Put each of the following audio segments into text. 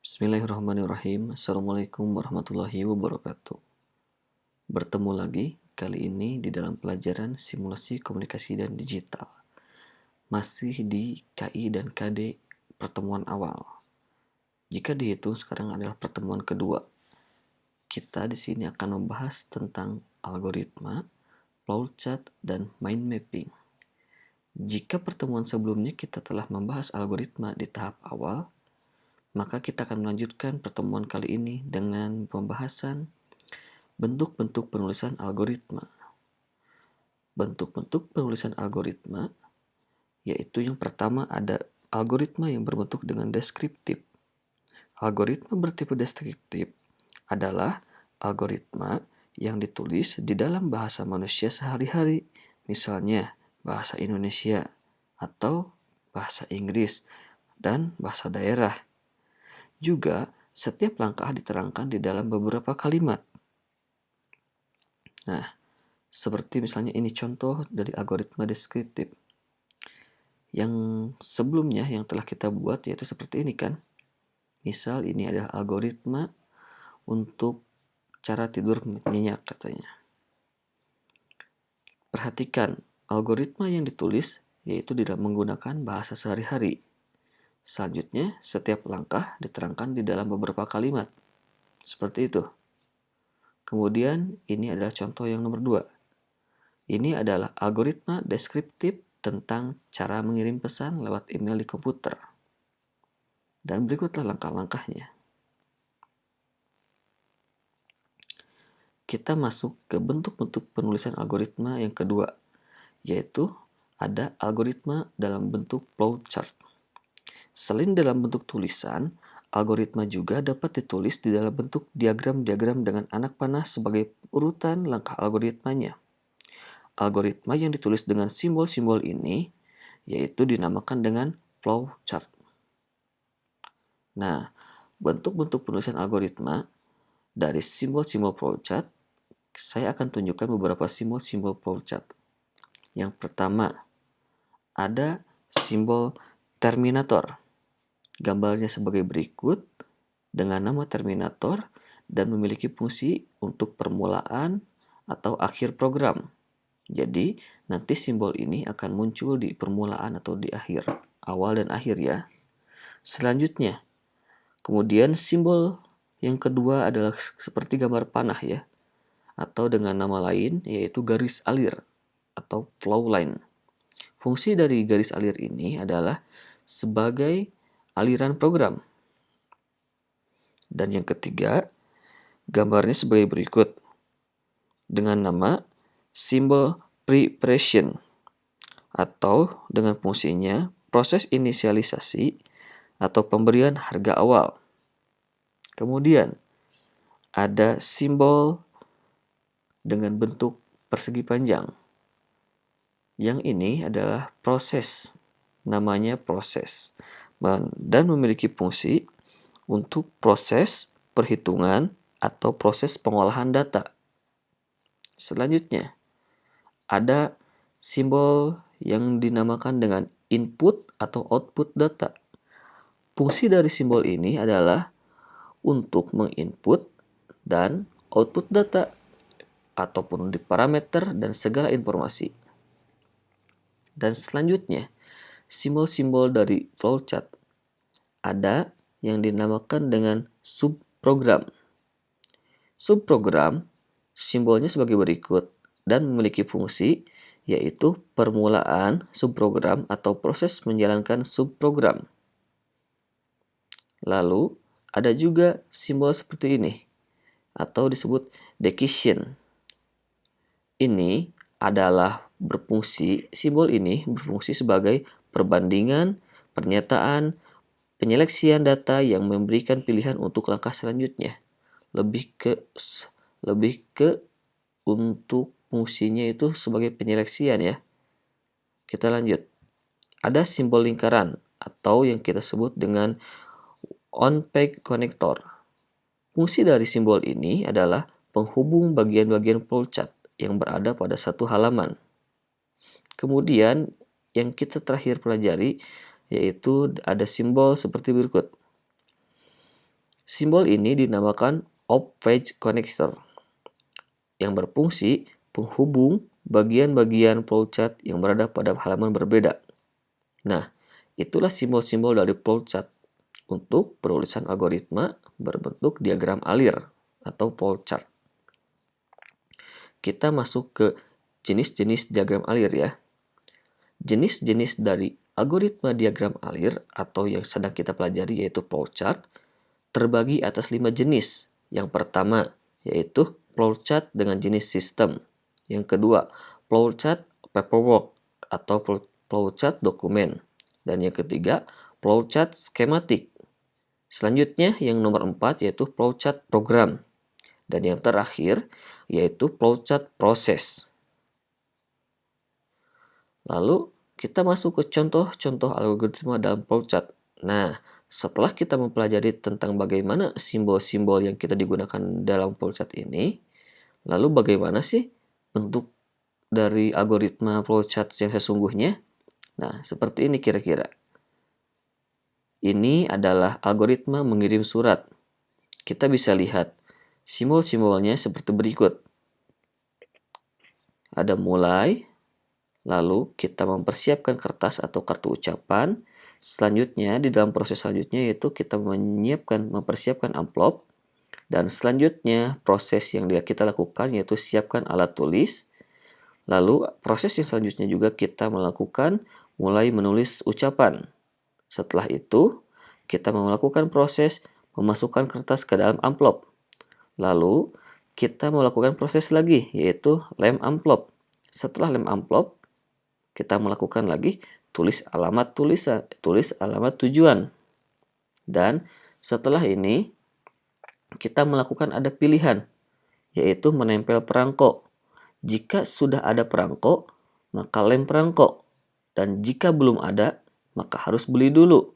Bismillahirrahmanirrahim. Assalamualaikum warahmatullahi wabarakatuh. Bertemu lagi kali ini di dalam pelajaran simulasi komunikasi dan digital. Masih di KI dan KD pertemuan awal. Jika dihitung sekarang adalah pertemuan kedua. Kita di sini akan membahas tentang algoritma, flowchart, dan mind mapping. Jika pertemuan sebelumnya kita telah membahas algoritma di tahap awal, maka kita akan melanjutkan pertemuan kali ini dengan pembahasan bentuk-bentuk penulisan algoritma. Bentuk-bentuk penulisan algoritma yaitu yang pertama ada algoritma yang berbentuk dengan deskriptif. Algoritma bertipe deskriptif adalah algoritma yang ditulis di dalam bahasa manusia sehari-hari, misalnya bahasa Indonesia atau bahasa Inggris dan bahasa daerah. Juga setiap langkah diterangkan di dalam beberapa kalimat. Nah, seperti misalnya ini contoh dari algoritma deskriptif. Yang sebelumnya yang telah kita buat yaitu seperti ini kan. Misal ini adalah algoritma untuk cara tidur nyenyak katanya. Perhatikan, algoritma yang ditulis yaitu tidak menggunakan bahasa sehari-hari. Selanjutnya, setiap langkah diterangkan di dalam beberapa kalimat. Seperti itu. Kemudian, ini adalah contoh yang nomor 2. Ini adalah algoritma deskriptif tentang cara mengirim pesan lewat email di komputer. Dan berikutlah langkah-langkahnya. Kita masuk ke bentuk-bentuk penulisan algoritma yang kedua, yaitu ada algoritma dalam bentuk flowchart. Selain dalam bentuk tulisan, algoritma juga dapat ditulis di dalam bentuk diagram-diagram dengan anak panah sebagai urutan langkah algoritmanya. Algoritma yang ditulis dengan simbol-simbol ini yaitu dinamakan dengan flowchart. Nah, bentuk-bentuk penulisan algoritma dari simbol-simbol flowchart, saya akan tunjukkan beberapa simbol-simbol flowchart. Yang pertama, ada simbol terminator. Gambarnya sebagai berikut dengan nama terminator dan memiliki fungsi untuk permulaan atau akhir program. Jadi, nanti simbol ini akan muncul di permulaan atau di akhir, awal dan akhir ya. Selanjutnya, kemudian simbol yang kedua adalah seperti gambar panah ya, atau dengan nama lain yaitu garis alir atau flow line. Fungsi dari garis alir ini adalah sebagai aliran program. Dan yang ketiga, gambarnya sebagai berikut dengan nama simbol preparation atau dengan fungsinya proses inisialisasi atau pemberian harga awal. Kemudian ada simbol dengan bentuk persegi panjang. Yang ini adalah proses, namanya proses, dan memiliki fungsi untuk proses perhitungan atau proses pengolahan data. Selanjutnya, ada simbol yang dinamakan dengan input atau output data. Fungsi dari simbol ini adalah untuk menginput dan output data ataupun di parameter dan segala informasi. Dan selanjutnya, simbol-simbol dari flowchart ada yang dinamakan dengan subprogram. Subprogram simbolnya sebagai berikut dan memiliki fungsi yaitu permulaan subprogram atau proses menjalankan subprogram. Lalu ada juga simbol seperti ini atau disebut decision. Ini adalah simbol ini berfungsi sebagai perbandingan, pernyataan, penyeleksian data yang memberikan pilihan untuk langkah selanjutnya. Lebih ke untuk fungsinya itu sebagai penyeleksian ya. Kita lanjut. Ada simbol lingkaran atau yang kita sebut dengan on-page connector. Fungsi dari simbol ini adalah penghubung bagian-bagian flowchart yang berada pada satu halaman. Kemudian yang kita terakhir pelajari yaitu ada simbol seperti berikut. Simbol ini dinamakan off-page connector yang berfungsi penghubung bagian-bagian flowchart yang berada pada halaman berbeda. Nah, itulah simbol-simbol dari flowchart untuk penulisan algoritma berbentuk diagram alir atau flowchart. Kita masuk ke jenis-jenis diagram alir ya. Jenis-jenis dari algoritma diagram alir atau yang sedang kita pelajari yaitu flowchart terbagi atas 5 jenis. Yang pertama yaitu flowchart dengan jenis sistem. Yang kedua, flowchart paperwork atau flowchart dokumen. Dan yang ketiga, flowchart skematik. Selanjutnya yang nomor 4 yaitu flowchart program. Dan yang terakhir yaitu flowchart proses. Lalu kita masuk ke contoh-contoh algoritma dalam flowchart. Nah, setelah kita mempelajari tentang bagaimana simbol-simbol yang kita digunakan dalam flowchart ini, lalu bagaimana sih bentuk dari algoritma flowchart yang sesungguhnya? Nah, seperti ini kira-kira. Ini adalah algoritma mengirim surat. Kita bisa lihat simbol-simbolnya seperti berikut. Ada mulai, lalu kita mempersiapkan kertas atau kartu ucapan. Selanjutnya, di dalam proses selanjutnya yaitu kita mempersiapkan amplop. Dan selanjutnya, proses yang kita lakukan yaitu siapkan alat tulis. Lalu, proses yang selanjutnya juga kita melakukan mulai menulis ucapan. Setelah itu, kita melakukan proses memasukkan kertas ke dalam amplop. Lalu, kita melakukan proses lagi yaitu lem amplop. Setelah lem amplop, kita melakukan lagi tulis alamat tujuan. Dan setelah ini kita melakukan ada pilihan yaitu menempel perangko. Jika sudah ada perangko, maka lem perangko. Dan jika belum ada, maka harus beli dulu.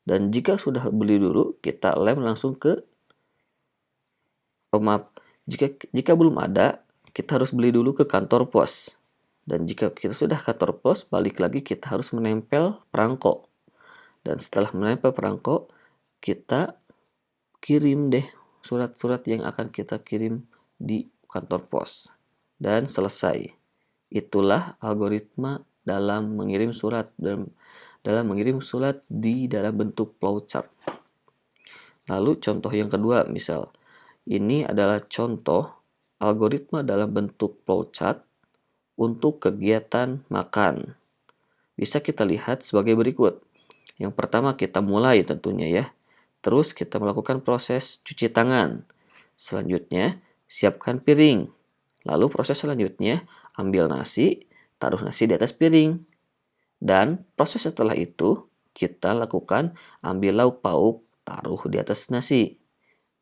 Dan jika sudah beli dulu, kita lem langsung ke jika belum ada, kita harus beli dulu ke kantor pos. Dan jika kita sudah kantor pos, balik lagi kita harus menempel perangko. Dan setelah menempel perangko, kita kirim deh surat-surat yang akan kita kirim di kantor pos. Dan selesai. Itulah algoritma dalam mengirim surat di dalam bentuk flowchart. Lalu contoh yang kedua, misal ini adalah contoh algoritma dalam bentuk flowchart untuk kegiatan makan. Bisa kita lihat sebagai berikut. Yang pertama kita mulai tentunya ya. Terus kita melakukan proses cuci tangan. Selanjutnya siapkan piring. Lalu proses selanjutnya ambil nasi, taruh nasi di atas piring. Dan proses setelah itu kita lakukan ambil lauk pauk, taruh di atas nasi.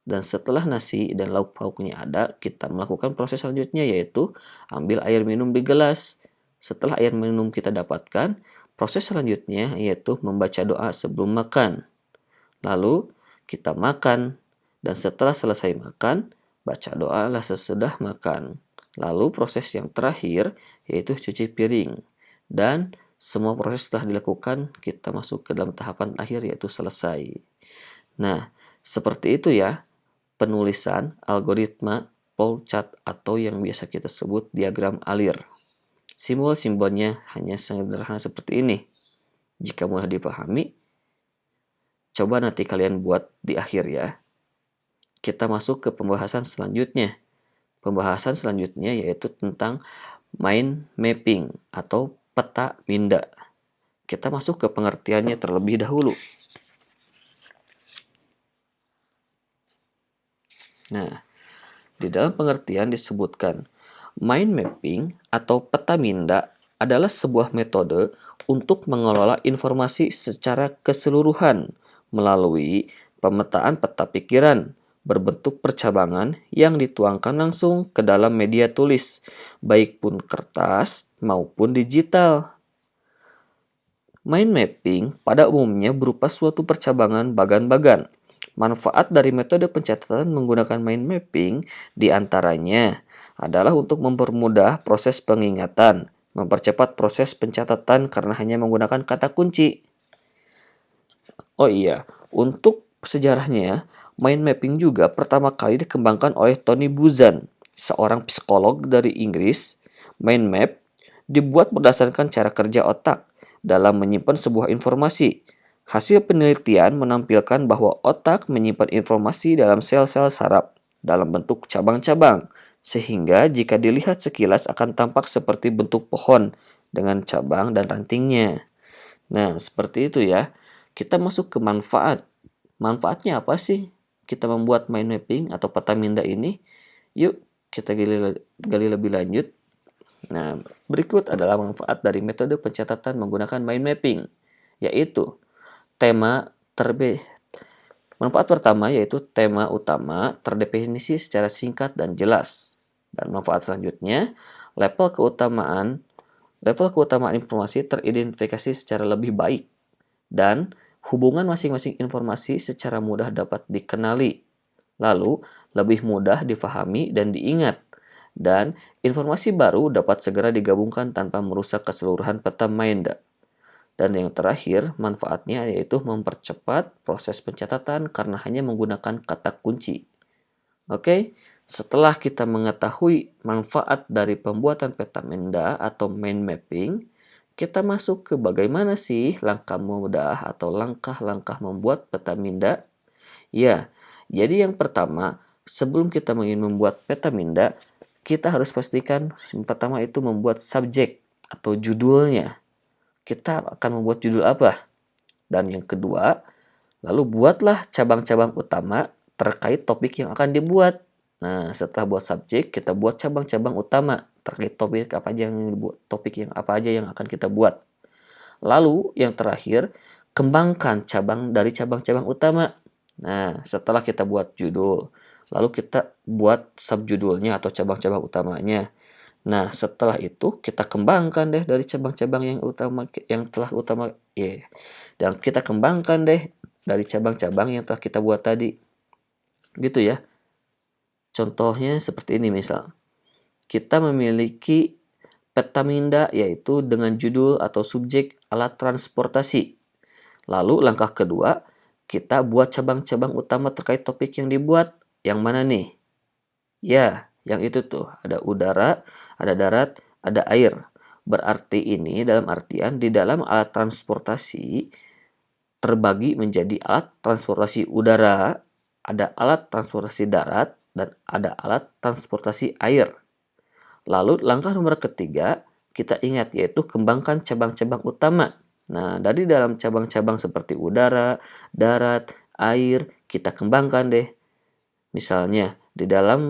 Dan setelah nasi dan lauk pauknya ada, kita melakukan proses selanjutnya yaitu ambil air minum di gelas. Setelah air minum kita dapatkan, proses selanjutnya yaitu membaca doa sebelum makan. Lalu kita makan dan setelah selesai makan, baca doa sesudah makan. Lalu proses yang terakhir yaitu cuci piring. Dan semua proses telah dilakukan, kita masuk ke dalam tahapan akhir yaitu selesai. Nah, seperti itu ya penulisan algoritma flowchart atau yang biasa kita sebut diagram alir. Simbol-simbolnya hanya sederhana seperti ini. Jika mudah dipahami, coba nanti kalian buat di akhir ya. Kita masuk ke pembahasan selanjutnya. Pembahasan selanjutnya yaitu tentang mind mapping atau peta minda. Kita masuk ke pengertiannya terlebih dahulu. Nah, di dalam pengertian disebutkan, mind mapping atau peta minda adalah sebuah metode untuk mengelola informasi secara keseluruhan melalui pemetaan peta pikiran berbentuk percabangan yang dituangkan langsung ke dalam media tulis, baik pun kertas maupun digital. Mind mapping pada umumnya berupa suatu percabangan bagan-bagan. Manfaat dari metode pencatatan menggunakan mind mapping diantaranya adalah untuk mempermudah proses pengingatan, mempercepat proses pencatatan karena hanya menggunakan kata kunci. Oh iya, untuk Sejarahnya ya, mind mapping juga pertama kali dikembangkan oleh Tony Buzan, seorang psikolog dari Inggris. Mind map dibuat berdasarkan cara kerja otak dalam menyimpan sebuah informasi. Hasil penelitian menampilkan bahwa otak menyimpan informasi dalam sel-sel saraf dalam bentuk cabang-cabang, sehingga jika dilihat sekilas akan tampak seperti bentuk pohon dengan cabang dan rantingnya. Nah, seperti itu ya. Kita masuk ke manfaat. Manfaatnya apa sih kita membuat mind mapping atau peta minda ini? Yuk, kita gali lebih lanjut. Nah, berikut adalah manfaat dari metode pencatatan menggunakan mind mapping, yaitu tema terbe manfaat pertama yaitu tema utama terdefinisi secara singkat dan jelas. Dan manfaat selanjutnya, level keutamaan level keutamaan informasi teridentifikasi secara lebih baik dan hubungan masing-masing informasi secara mudah dapat dikenali, lalu lebih mudah difahami dan diingat, dan informasi baru dapat segera digabungkan tanpa merusak keseluruhan peta minda. Dan yang terakhir, manfaatnya yaitu mempercepat proses pencatatan karena hanya menggunakan kata kunci. Oke, setelah kita mengetahui manfaat dari pembuatan peta minda atau mind mapping, kita masuk ke bagaimana sih langkah mudah atau langkah-langkah membuat peta minda. Ya, jadi yang pertama, sebelum kita ingin membuat peta minda, kita harus pastikan yang pertama itu membuat subjek atau judulnya. Kita akan membuat judul apa? Dan yang kedua, lalu buatlah cabang-cabang utama terkait topik yang akan dibuat. Nah, setelah buat subjek, kita buat cabang-cabang utama terkait topik yang apa aja yang akan kita buat. Lalu yang terakhir, kembangkan cabang dari cabang-cabang utama. Nah, setelah kita buat judul, lalu kita buat subjudulnya atau cabang-cabang utamanya. Nah, setelah itu kita kembangkan deh dari cabang-cabang yang telah utama ya. Dan kita kembangkan deh dari cabang-cabang yang telah kita buat tadi. Gitu ya. Contohnya seperti ini misal. Kita memiliki peta minda yaitu dengan judul atau subjek alat transportasi. Lalu langkah kedua, kita buat cabang-cabang utama terkait topik yang dibuat. Yang mana nih? Ya, yang itu tuh. Ada udara, ada darat, ada air. Berarti ini dalam artian di dalam alat transportasi terbagi menjadi alat transportasi udara, ada alat transportasi darat, dan ada alat transportasi air. Lalu langkah nomor ketiga, kita ingat yaitu kembangkan cabang-cabang utama. Nah, dari dalam cabang-cabang seperti udara, darat, air, kita kembangkan deh. Misalnya, di dalam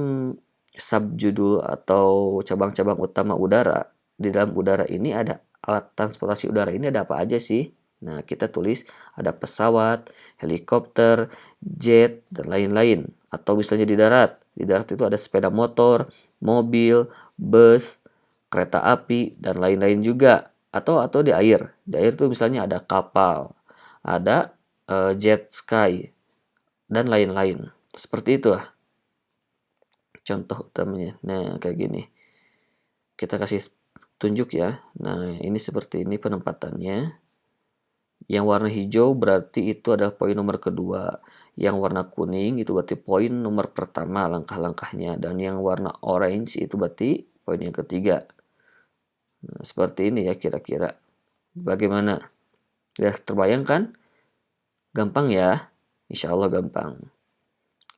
subjudul atau cabang-cabang utama udara, di dalam udara ini ada alat transportasi udara ini ada apa aja sih? Nah, kita tulis ada pesawat, helikopter, jet, dan lain-lain. Atau misalnya di darat. Di darat itu ada sepeda motor, mobil, bus, kereta api, dan lain-lain juga. Atau di air. Di air itu misalnya ada kapal, ada jet ski, dan lain-lain. Seperti itu lah contoh utamanya. Nah, kayak gini. Kita kasih tunjuk ya. Nah, ini seperti ini penempatannya. Yang warna hijau berarti itu adalah poin nomor kedua. Yang warna kuning itu berarti poin nomor pertama langkah-langkahnya. Dan yang warna orange itu berarti poin yang ketiga. Nah, seperti ini ya kira-kira. Bagaimana? Ya terbayangkan? Gampang ya? Insya Allah gampang.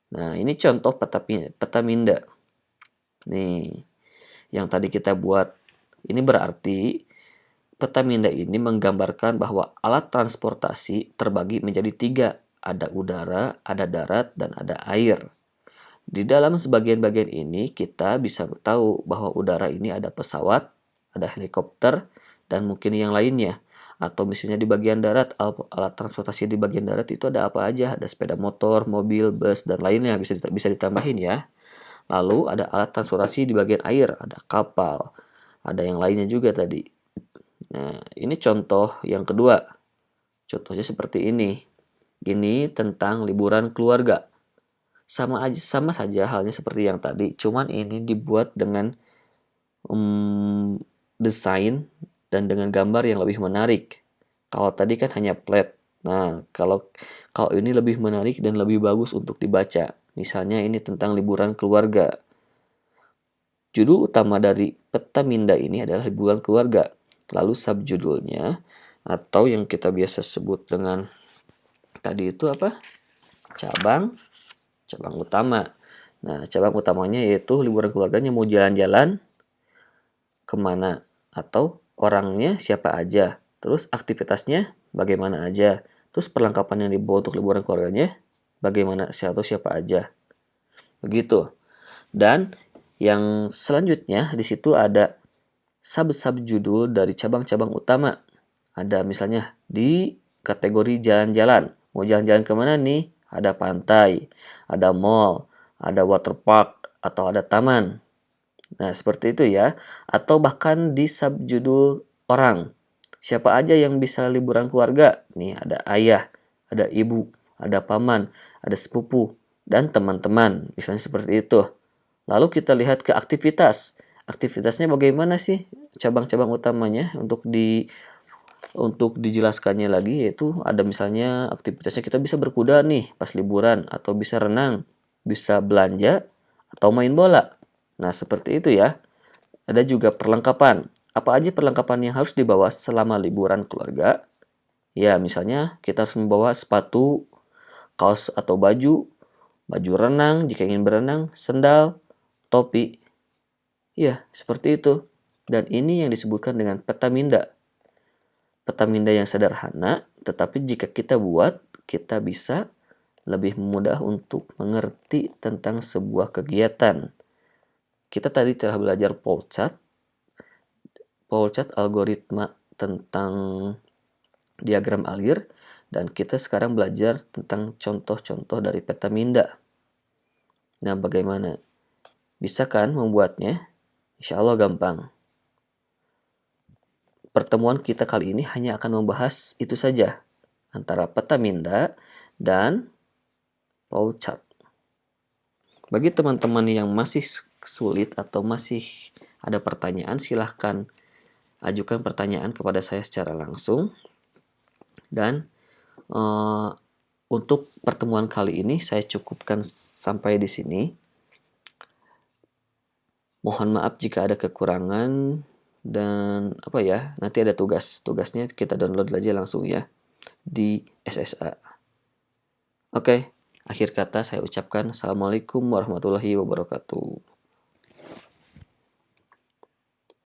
Nah, ini contoh peta minda. Nih, yang tadi kita buat. Ini berarti peta minda ini menggambarkan bahwa alat transportasi terbagi menjadi tiga. Ada udara, ada darat, dan ada air. Di dalam sebagian bagian ini kita bisa tahu bahwa udara ini ada pesawat, ada helikopter, dan mungkin yang lainnya. Atau misalnya di bagian darat, alat transportasi di bagian darat itu ada apa aja? Ada sepeda motor, mobil, bus, dan lainnya bisa ditambahin ya. Lalu ada alat transportasi di bagian air, ada kapal, ada yang lainnya juga tadi. Nah, ini contoh yang kedua. Contohnya seperti ini. Ini tentang liburan keluarga. Sama saja halnya seperti yang tadi, cuman ini dibuat dengan desain dan dengan gambar yang lebih menarik. Kalau tadi kan hanya flat. Nah, kalau kalau ini lebih menarik dan lebih bagus untuk dibaca. Misalnya ini tentang liburan keluarga. Judul utama dari peta minda ini adalah liburan keluarga. Lalu subjudulnya atau yang kita biasa sebut dengan tadi itu apa? Cabang, cabang utama. Nah, cabang utamanya yaitu liburan keluarganya mau jalan-jalan kemana atau orangnya siapa aja. Terus aktivitasnya bagaimana aja. Terus perlengkapan yang dibawa untuk liburan keluarganya bagaimana atau siapa aja. Begitu. Dan yang selanjutnya di situ ada sub-sub judul dari cabang-cabang utama. Ada misalnya di kategori jalan-jalan. Mau jalan-jalan kemana nih? Ada pantai, ada mall, ada water park, atau ada taman. Nah, seperti itu ya. Atau bahkan di subjudul orang. Siapa aja yang bisa liburan keluarga? Nih, ada ayah, ada ibu, ada paman, ada sepupu, dan teman-teman. Misalnya seperti itu. Lalu kita lihat ke aktivitas. Aktivitasnya bagaimana sih cabang-cabang utamanya untuk dijelaskannya lagi yaitu ada misalnya aktivitasnya kita bisa berkuda nih pas liburan atau bisa renang, bisa belanja atau main bola. Nah, seperti itu ya. Ada juga perlengkapan. Apa aja perlengkapan yang harus dibawa selama liburan keluarga? Ya, misalnya kita harus membawa sepatu, kaos atau baju, baju renang jika ingin berenang, sendal, topi. Ya, seperti itu. Dan ini yang disebutkan dengan peta minda. Peta minda yang sederhana, tetapi jika kita buat, kita bisa lebih mudah untuk mengerti tentang sebuah kegiatan. Kita tadi telah belajar Paul-Chart algoritma tentang diagram alir, dan kita sekarang belajar tentang contoh-contoh dari peta minda. Nah, bagaimana? Bisa kan membuatnya? Insya Allah gampang. Pertemuan kita kali ini hanya akan membahas itu saja, antara peta minda dan Paul-Chart. Bagi teman-teman yang masih sulit atau masih ada pertanyaan, silahkan ajukan pertanyaan kepada saya secara langsung. Dan untuk pertemuan kali ini saya cukupkan sampai di sini. Mohon maaf jika ada kekurangan dan apa ya, nanti ada tugasnya kita download aja langsung ya di SSA. Oke, akhir kata saya ucapkan Assalamualaikum warahmatullahi wabarakatuh.